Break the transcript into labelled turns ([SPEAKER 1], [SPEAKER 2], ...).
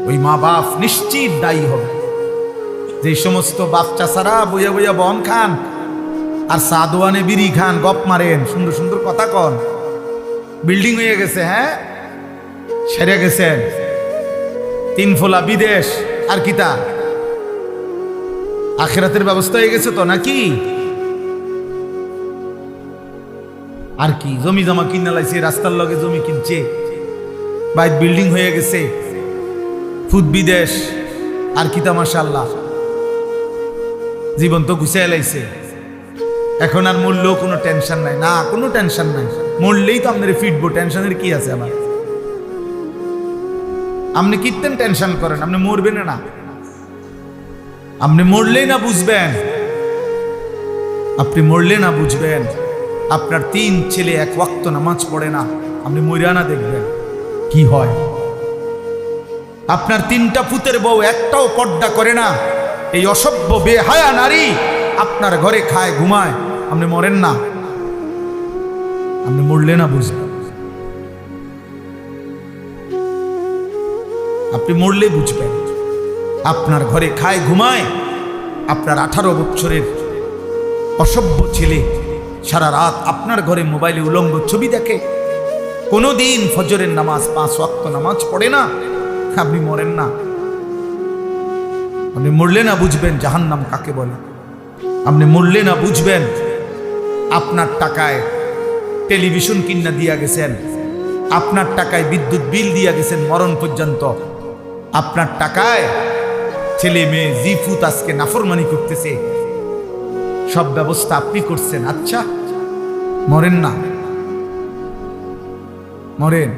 [SPEAKER 1] ওই মা বাপ নিশ্চিত দায়ী হবে। যে সমস্ত বাচ্চা সারা বইয়া বইয়া বন খান আর সাদওয়ানে বিড়ি খান, গপ মারেন, সুন্দর সুন্দর কথা কন, বিল্ডিং হয়ে গেছে, হ্যাঁ সেরে গেছেন, 3 ফোলা বিদেশ, আর কি তা আখিরাতের ব্যবস্থা হয়ে গেছে তো নাকি? আর কি জমি জমা কিনা লাইছে, রাস্তার লগে জমি কিনছে, বাইক বিল্ডিং হয়ে গেছে, ফুদ বিদেশ, আর কি তা মাশাআল্লাহ, জীবন তো গুছিয়ে লাইছে। এখন আর মরলেও কোনো টেনশন নাই, না কোনো টেনশন নাই, মরলেই তো আপনার ফিটবো, টেনশনের কি আছে আবার? আপনি কিতেন টেনশন করেন, আপনি মরবেন না, আপনি মরলেই না বুঝবেন, আপনি মরলে না বুঝবেন। আপনার 3 ছেলে 1 ওয়াক্ত নামাজ পড়ে না, আপনি মরিয়া না দেখবেন কি হয়। আপনার 3টা পুতের বউ একটাও পর্দা করে না, এই অসভ্য বেহায়া নারী আপনার ঘরে খায় ঘুমায়, আপনি মরেন না, আপনি মরলে না বুঝবেন, আপনি মরলে বুঝবেন। আপনার ঘরে খায় ঘুমায়, আপনার 18 বছরের অসভ্য ছেলে সারা রাত আপনার ঘরে মোবাইলে উলঙ্গ ছবি দেখে, কোনোদিন ফজরের নামাজ 5 ওয়াক্ত নামাজ পড়ে না, আপনি মরেন না, আপনি মরলে না বুঝবেন জাহান্নাম কাকে বলে, আপনি মরলে না বুঝবেন। আপনার টাকায় টেলিভিশন কিনা দিয়া গেছেন, আপনার টাকায় বিদ্যুৎ বিল দিয়া গেছেন মরণ পর্যন্ত, আপনার টাকায় ছেলে মেয়ে জিফুত আজকে নাফরমানি করতেছে, সব ব্যবস্থা আপনি করছেন। আচ্ছা মরেন না, মরেন।